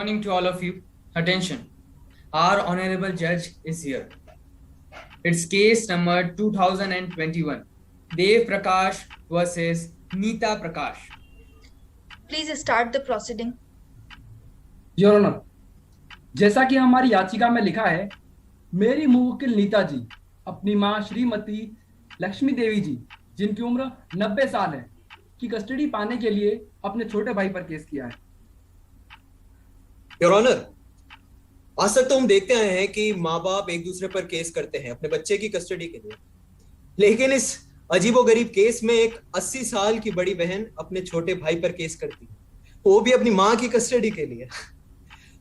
morning to all of you. Attention. Our honorable judge is here. It's case number 2021. Dev Prakash versus Neeta Prakash. Please start the proceeding. Your honour, जैसा कि हमारी याचिका में लिखा है, मेरी मुवक्किल नीता जी अपनी मां श्रीमती लक्ष्मी देवी जी, जिनकी उम्र 90 साल है, की कस्टडी पाने के लिए अपने छोटे भाई पर केस किया है। योर ऑनर, आज तक तो हम देखते आए हैं कि माँ बाप एक दूसरे पर केस करते हैं अपने बच्चे की कस्टडी के लिए, लेकिन इस अजीबोगरीब केस में एक 80 साल की बड़ी बहन अपने छोटे भाई पर केस करती है, वो भी अपनी माँ की कस्टडी के लिए।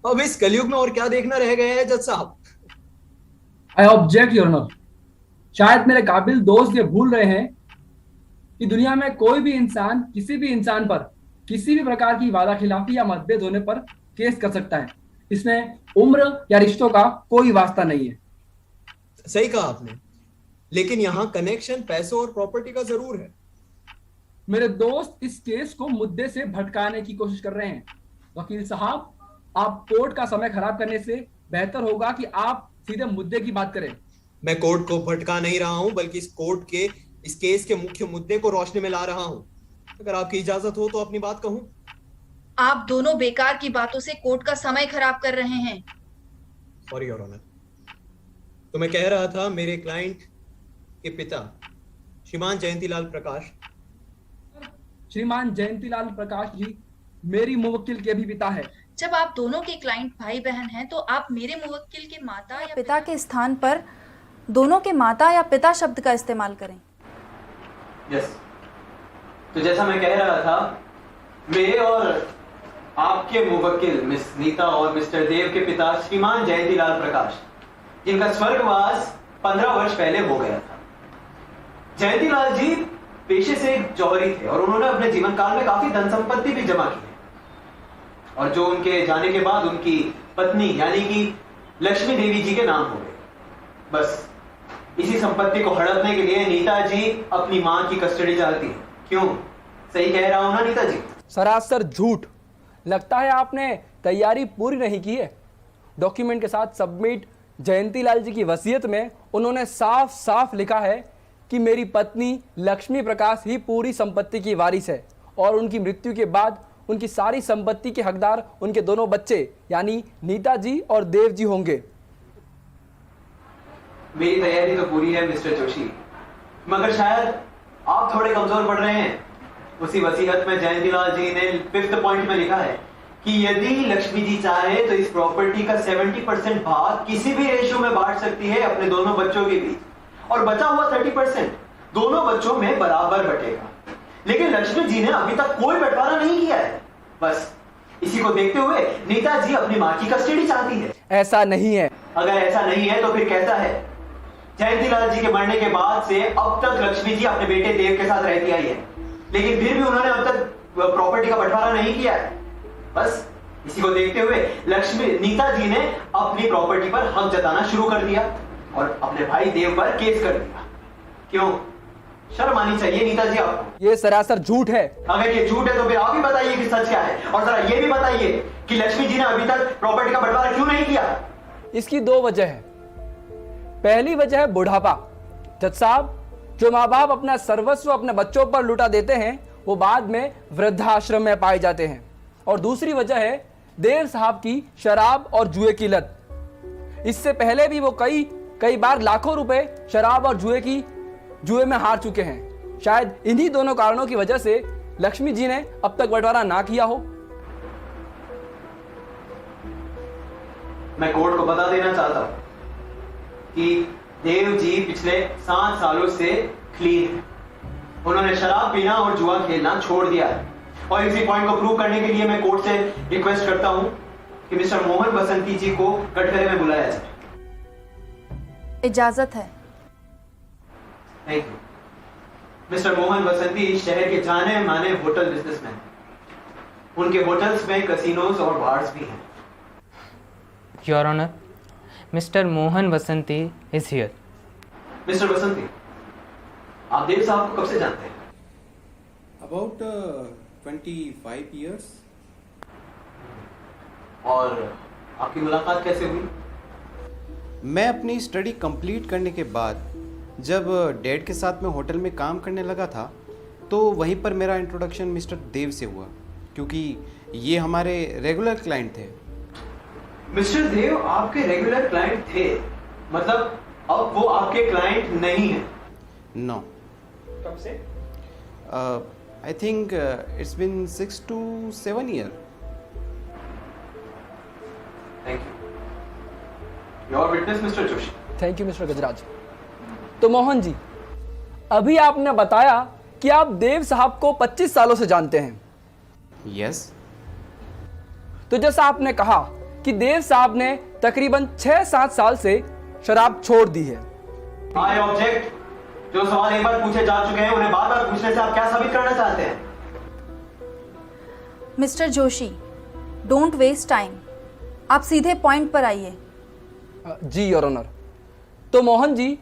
अब इस कलयुग में और क्या देखना रह गया है जज साहब? I object your honour. शायद मेरे काबिल दोस्त ये भूल रहे हैं कि दुनिया में कोई भी इंसान किसी भी इंसान पर किसी भी प्रकार की वादा खिलाफी या मतभेद होने पर केस कर सकता है। इसमें उम्र या रिश्तों का कोई वास्ता नहीं है। सही कहा आपने, लेकिन यहाँ कनेक्शन पैसों और प्रॉपर्टी का जरूर है। मेरे दोस्त इस केस को मुद्दे से भटकाने की कोशिश कर रहे हैं। वकील साहब, आप कोर्ट का समय खराब करने से बेहतर होगा कि आप सीधे मुद्दे की बात करें। मैं कोर्ट को भटका नहीं रहा हूं, बल्कि इस केस के मुख्य मुद्दे को रोशनी में ला रहा हूं। अगर आपकी इजाजत हो तो अपनी बात कहूं। आप दोनों बेकार की बातों से कोर्ट का समय खराब कर रहे हैं। Sorry your honour. तो मैं कह रहा था, मेरे क्लाइंट के पिता श्रीमान जयंतीलाल प्रकाश। श्रीमान जयंतीलाल प्रकाश जी मेरी मुवक्किल के भी पिता है। जब आप दोनों के क्लाइंट भाई बहन हैं, तो आप मेरे मुवक्किल के माता या पिता के स्थान पर दोनों के माता या पिता शब्द का इस्तेमाल करें। यस। तो जैसा मैं कह रहा था, मेरे और आपके मुवक्किल मिस नीता और मिस्टर देव के पिता श्रीमान जयंतीलाल प्रकाश, जिनका स्वर्गवास 15 वर्ष पहले हो गया था। जयंतीलाल जी पेशे से एक जौहरी थे और उन्होंने अपने जीवन काल में काफी धन संपत्ति भी जमा की है, और जो उनके जाने के बाद उनकी पत्नी यानी कि लक्ष्मी देवी जी के नाम हो गए। बस इसी संपत्ति को हड़पने के लिए नीता जी अपनी मां की कस्टडी चाहती है। क्यों, सही कह रहा हूं ना नीता जी? सरासर झूठ। लगता है आपने तैयारी पूरी नहीं की है। डॉक्यूमेंट के साथ सबमिट जयंतीलाल जी की वसीयत में उन्होंने साफ साफ लिखा है कि मेरी पत्नी लक्ष्मी प्रकाश ही पूरी संपत्ति की वारिस है, और उनकी मृत्यु के बाद उनकी सारी संपत्ति के हकदार उनके दोनों बच्चे यानी नीता जी और देव जी होंगे। मेरी तैयारी तो पूरी है मिस्टर जोशी, मगर शायद आप थोड़े कमजोर पड़ रहे हैं। उसी वसीयत में जयंतीलाल जी ने 5th पॉइंट में लिखा है कि यदि लक्ष्मी जी चाहे तो इस प्रॉपर्टी का 70% भाग किसी भी रेशियो में बांट सकती है अपने दोनों बच्चों के बीच, और बचा हुआ 30% दोनों बच्चों में बराबर बटेगा। लेकिन लक्ष्मी जी ने अभी तक कोई बंटवारा नहीं किया है। बस इसी को देखते हुए नीता जी अपनी मां की कस्टडी चाहती है। ऐसा नहीं है। अगर ऐसा नहीं है तो फिर कैसा है? जयंतीलाल जी के मरने के बाद से अब तक लक्ष्मी जी अपने बेटे देव के साथ रहती आई है, लेकिन फिर भी उन्होंने अब तक प्रॉपर्टी का बंटवारा नहीं किया है। बस इसी को देखते हुए नीता जी ने अपनी प्रॉपर्टी पर हक जताना शुरू कर दिया और अपने भाई देव पर केस कर दिया। क्यों, शर्म आनी चाहिए नीता जी आपको। ये सरासर झूठ है। अगर ये झूठ है तो फिर आप ही बताइए कि सच क्या है, और जरा ये भी बताइए कि लक्ष्मी जी ने अभी तक प्रॉपर्टी का बंटवारा क्यों नहीं किया? इसकी 2 वजह है। पहली वजह है बुढ़ापा। जज साहब, जो माँ बाप अपना सर्वस्व अपने बच्चों पर लुटा देते हैं वो बाद में वृद्धाश्रम में पाए जाते हैं। और दूसरी वजह है देव साहब की शराब और जुए की लत। इससे पहले भी वो कई बार लाखों रुपए शराब और जुए में हार चुके हैं। शायद इन्हीं दोनों कारणों की वजह से लक्ष्मी जी ने अब तक बंटवारा ना किया हो। मैं कोर्ट को बता देना चाहता हूं कि देव जी पिछले 7 सालों से क्लीन है। उन्होंने शराब पीना और जुआ खेलना छोड़ दिया है, और इसी पॉइंट को प्रूव करने के लिए मैं कोर्ट से रिक्वेस्ट करता हूं कि मिस्टर मोहन बसंती जी को कटघरे में बुलाया जाए। इजाजत है। Thank you. Mister Mohan Basanti इस शहर के जाने माने होटल बिजनेसमैन। उनके होटल्स में कसिनोज और बार्स भी हैं। Your honour, mister Mohan Basanti is here. Mister Basanti, आप देव साहब को कब से जानते हैं? About 25 years. और आपकी मुलाकात कैसे हुई? मैं अपनी स्टडी कंप्लीट करने के बाद जब डैड के साथ में होटल में काम करने लगा था तो वहीं पर मेरा इंट्रोडक्शन मिस्टर देव से हुआ, क्योंकि ये हमारे रेगुलर क्लाइंट थे। मिस्टर देव आपके रेगुलर क्लाइंट थे, मतलब अब वो आपके क्लाइंट नहीं है? नो। कब से? I think it's been 6 to 7 years। Thank you. Your witness mister Joshi. Thank you mister Gajraj. तो मोहन जी, अभी आपने बताया कि आप देव साहब को 25 सालों से जानते हैं। यस। तो जैसा आपने कहा कि देव साहब ने तकरीबन 6-7 साल से शराब छोड़ दी है। I object. जो सवाल एक बार पूछे जा चुके हैं उन्हें बार बार पूछने से आप क्या साबित करना चाहते हैं? Mister Joshi, don't waste time, आप सीधे पॉइंट पर आइए। जी योर ऑनर। तो मोहन जी,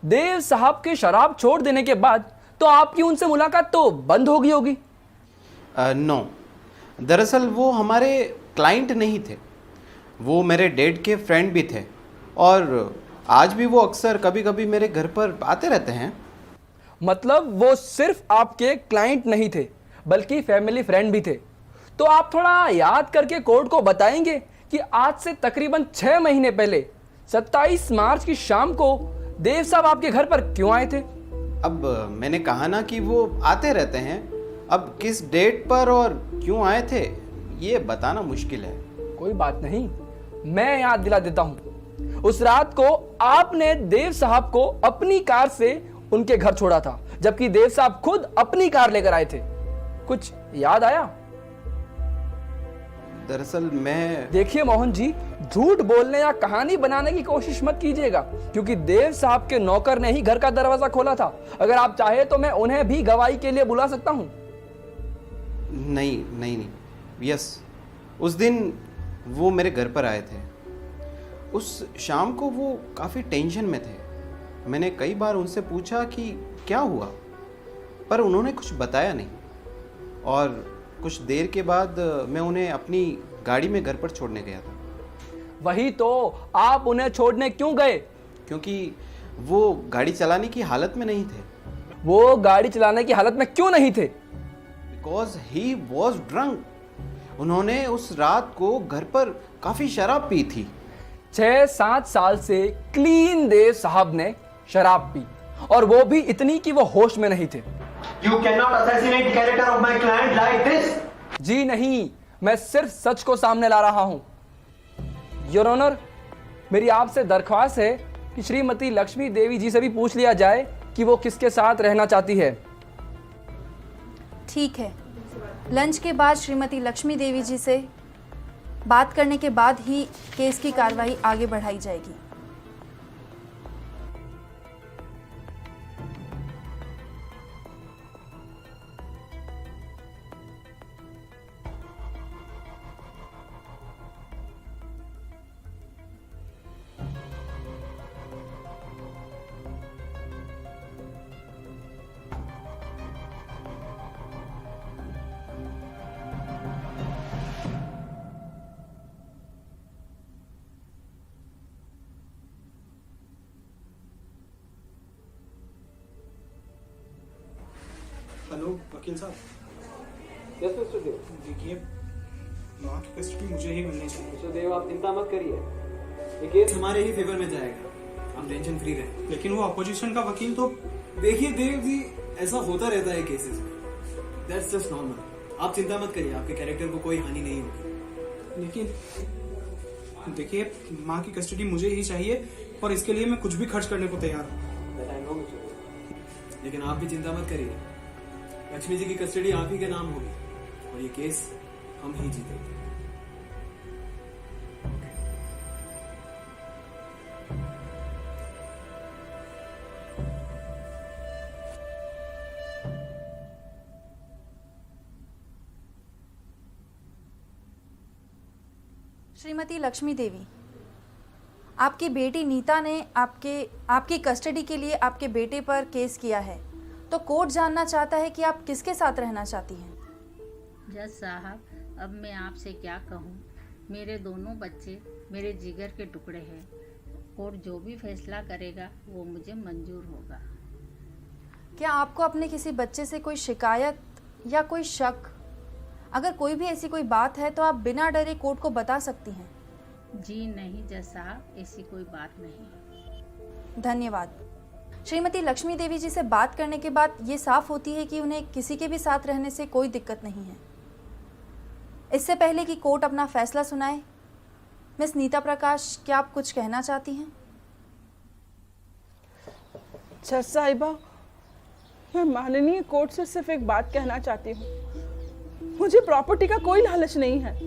देव साहब के शराब छोड़ देने के बाद तो आपकी उनसे मुलाकात तो बंद हो गई होगी? नो, दरअसल वो हमारे क्लाइंट नहीं थे, वो मेरे डैड के फ्रेंड भी थे और आज भी वो अक्सर कभी कभी मेरे घर पर आते रहते हैं। मतलब वो सिर्फ आपके क्लाइंट नहीं थे बल्कि फैमिली फ्रेंड भी थे। तो आप थोड़ा याद करके कोर्ट को बताएंगे कि आज से तकरीबन 6 महीने पहले 27 मार्च की शाम को देव साहब आपके घर पर क्यों आए थे? अब मैंने कहा ना कि वो आते रहते हैं, अब किस डेट पर और क्यों आए थे ये बताना मुश्किल है। कोई बात नहीं, मैं याद दिला देता हूं। उस रात को आपने देव साहब को अपनी कार से उनके घर छोड़ा था, जबकि देव साहब खुद अपनी कार लेकर आए थे। कुछ याद आया? दरअसल मैं देखिए मोहन जी, झूठ बोलने या कहानी बनाने की कोशिश मत कीजिएगा, क्योंकि देव साहब के नौकर ने ही घर का दरवाजा खोला था। अगर आप चाहे तो मैं उन्हें भी गवाही के लिए बुला सकता हूं। नहीं, यस, उस दिन वो मेरे घर पर आए थे। उस शाम को वो काफ़ी टेंशन में थे। मैंने कई बार उनसे पूछा कि क्या हुआ, पर उन्होंने कुछ बताया नहीं और कुछ देर के बाद मैं उन्हें अपनी गाड़ी में घर पर छोड़ने गया था। वही तो, आप उन्हें छोड़ने क्यों गए? क्योंकि वो गाड़ी चलाने की हालत में नहीं थे। वो गाड़ी चलाने की हालत में क्यों नहीं थे? Because he was drunk. उन्होंने उस रात को घर पर काफ़ी शराब पी थी। 6-7 साल से क्लीन देव साहब ने शराब पी, और वो भी इतनी कि वो होश में नहीं थे। You cannot assassinate the character of my client like this. जी नहीं, मैं सिर्फ सच को सामने ला रहा हूं। योर ऑनर, मेरी आपसे दरख्वास्त है कि श्रीमती लक्ष्मी देवी जी से भी पूछ लिया जाए कि वो किसके साथ रहना चाहती है। ठीक है, लंच के बाद श्रीमती लक्ष्मी देवी जी से बात करने के बाद ही केस की कार्रवाई आगे बढ़ाई जाएगी। हेलो वकील साहब। Yes, Mr. देव। देखिए, माँ की कस्टडी मुझे ही मिलनी चाहिए। मिस्टर देव, आप चिंता मत करिए, ये केस हमारे ही फेवर में जाएगा, आप टेंशन फ्री रहें। लेकिन वो अपोजिशन का वकील तो। देखिए देव जी, ऐसा होता रहता है केसेस में, दैट्स जस्ट नॉर्मल। आप चिंता मत करिए, आपके कैरेक्टर को कोई हानि नहीं होगी। लेकिन देखिए, माँ की कस्टडी मुझे ही चाहिए और इसके लिए मैं कुछ भी खर्च करने को तैयार हूँ। लेकिन आप भी चिंता मत करिए, लक्ष्मी जी की कस्टडी आप ही के नाम होगी और ये केस हम ही जीतेंगे। श्रीमती लक्ष्मी देवी, आपकी बेटी नीता ने आपकी कस्टडी के लिए आपके बेटे पर केस किया है, तो कोर्ट जानना चाहता है कि आप किसके साथ रहना चाहती हैं। जज साहब, अब मैं आपसे क्या कहूँ, मेरे दोनों बच्चे मेरे जिगर के टुकड़े हैं और जो भी फैसला करेगा वो मुझे मंजूर होगा। क्या आपको अपने किसी बच्चे से कोई शिकायत या कोई शक, अगर कोई भी ऐसी कोई बात है तो आप बिना डरे कोर्ट को बता सकती हैं। जी नहीं जज साहब, ऐसी कोई बात नहीं। धन्यवाद। श्रीमती लक्ष्मी देवी जी से बात करने के बाद ये साफ होती है कि उन्हें किसी के भी साथ रहने से कोई दिक्कत नहीं है। इससे पहले कि कोर्ट अपना फैसला सुनाए, मिस नीता प्रकाश, क्या आप कुछ कहना चाहती हैं? जज साहिबा, मैं माननीय कोर्ट से सिर्फ एक बात कहना चाहती हूँ। मुझे प्रॉपर्टी का कोई लालच नहीं है।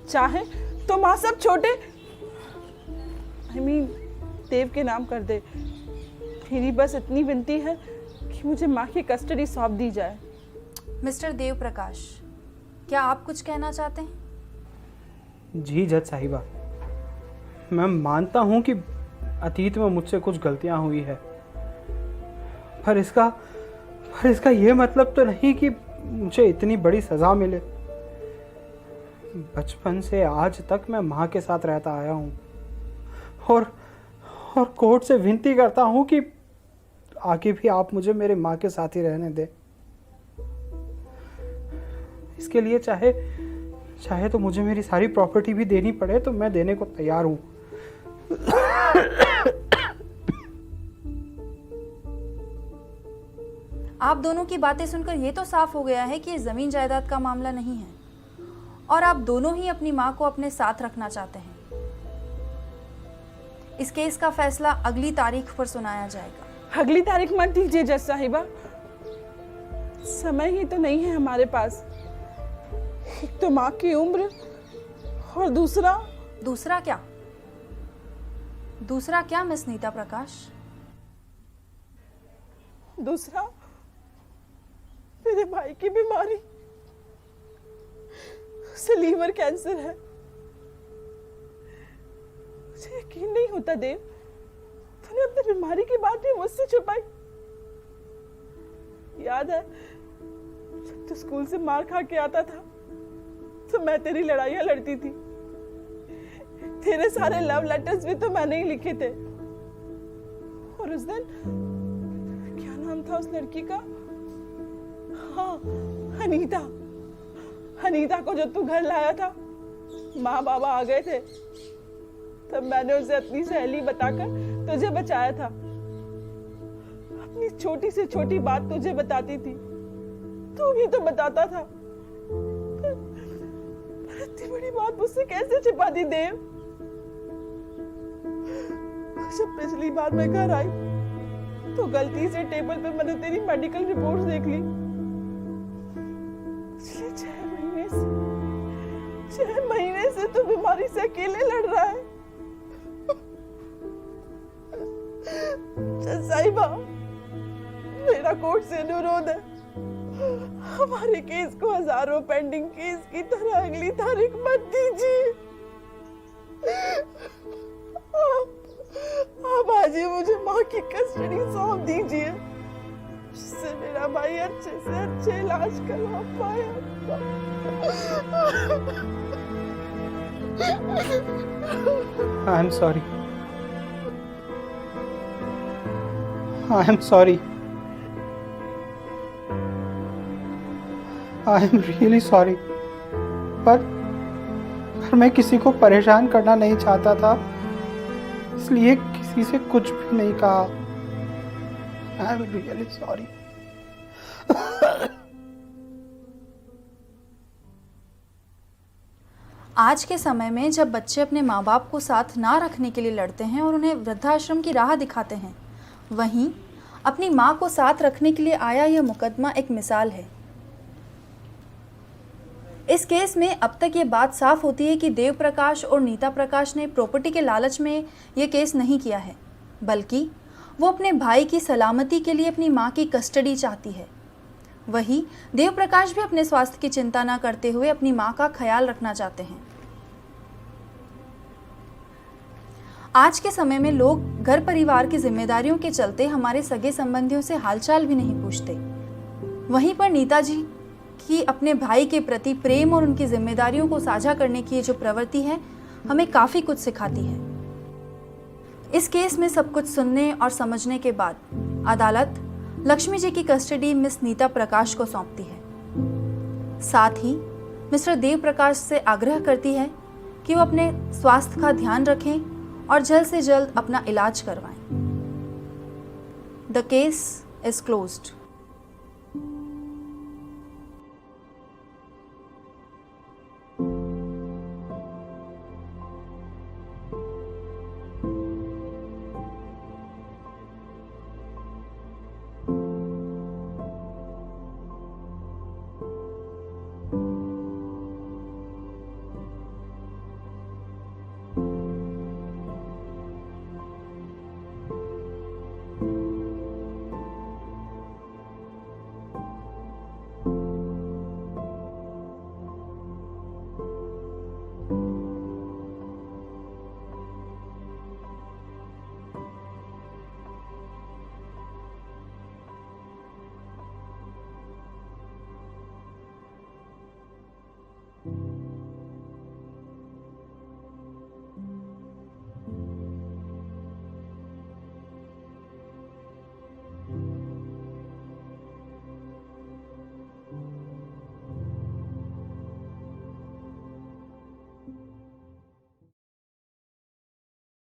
चाहे तो माँ सब छोटे देव के नाम कर दे। मेरी बस इतनी विनती है कि मुझे माँ की कस्टडी सौंप दी जाए। मिस्टर देव प्रकाश, क्या आप कुछ कहना चाहते हैं? जी जज साहिबा, मैं मानता हूँ कि अतीत में मुझसे कुछ गलतियाँ हुई है, पर इसका ये मतलब तो नहीं कि मुझे इतनी बड़ी सज़ा मिले। बचपन से आज तक मैं माँ के साथ रहता आया हूँ और कोर्ट से विनती करता हूँ कि आगे भी आप मुझे मेरे माँ के साथ ही रहने दें। इसके लिए चाहे तो मुझे मेरी सारी प्रॉपर्टी भी देनी पड़े तो मैं देने को तैयार हूँ। आप दोनों की बातें सुनकर ये तो साफ हो गया है कि ये जमीन जायदाद का मामला नहीं है और आप दोनों ही अपनी माँ को अपने साथ रखना चाहते हैं। इस केस का फैसला अगली तारीख पर सुनाया जाएगा। अगली तारीख मत दीजिए जज साहिबा, समय ही तो नहीं है हमारे पास। एक तो माँ की उम्र और दूसरा क्या मिस नीता प्रकाश? दूसरा मेरे भाई की बीमारी, उसे लीवर कैंसर है। मुझे यकीन नहीं होता देव, तूने अपनी बीमारी की बात भी मुझसे छुपाई। याद है जब तू स्कूल से मार खा के आता था तो मैं तेरी लड़ाइयां लड़ती थी। तेरे सारे लव लेटर्स भी तो मैंने ही लिखे थे। और उस दिन क्या नाम था उस लड़की का? हाँ, अनीता को जब तू घर लाया था, माँ बाबा आ गए थे, तब मैंने उसे अपनी सहेली बताकर तुझे बचाया था। अपनी छोटी से छोटी बात तुझे बताती थी, तू भी तो बताता था। पर इतनी बड़ी बात मुझसे कैसे छिपा दी देव? जब पिछली बार मैं घर आई तो गलती से टेबल पे मैंने तेरी मेडिकल रिपोर्ट देख ली। पिछले 6 महीने से तू बीमारी से अकेले लड़ रहा है। साहिबा, मेरा कोर्ट से अनुरोध है, हमारे केस को हजारों पेंडिंग केस की तरह अगली तारीख मत दीजिए। आप आज ही मुझे माँ की कस्टडी सौंप दीजिए, जिससे मेरा भाई अच्छे से अच्छे इलाज करवा पाए। I am sorry. I am sorry. I am really sorry. पर मैं किसी को परेशान करना नहीं चाहता था, इसलिए किसी से कुछ भी नहीं कहा। I am really sorry. आज के समय में जब बच्चे अपने माँ बाप को साथ ना रखने के लिए लड़ते हैं और उन्हें वृद्धाश्रम की राह दिखाते हैं, वहीं अपनी माँ को साथ रखने के लिए आया यह मुकदमा एक मिसाल है। इस केस में अब तक ये बात साफ होती है कि देव प्रकाश और नीता प्रकाश ने प्रॉपर्टी के लालच में ये केस नहीं किया है, बल्कि वो अपने भाई की सलामती के लिए अपनी माँ की कस्टडी चाहती है। वहीं देव प्रकाश भी अपने स्वास्थ्य की चिंता न करते हुए अपनी माँ का ख्याल रखना चाहते हैं। आज के समय में लोग घर परिवार की जिम्मेदारियों के चलते हमारे सगे संबंधियों से हालचाल भी नहीं पूछते। वहीं पर नीता जी की अपने भाई के प्रति प्रेम और उनकी जिम्मेदारियों को साझा करने की ये जो प्रवृत्ति है हमें काफ़ी कुछ सिखाती है। इस केस में सब कुछ सुनने और समझने के बाद अदालत लक्ष्मी जी की कस्टडी मिस नीता प्रकाश को सौंपती है। साथ ही मिस्टर देव प्रकाश से आग्रह करती है कि वो अपने स्वास्थ्य का ध्यान रखें और जल्द से जल्द अपना इलाज करवाएं। The case is closed.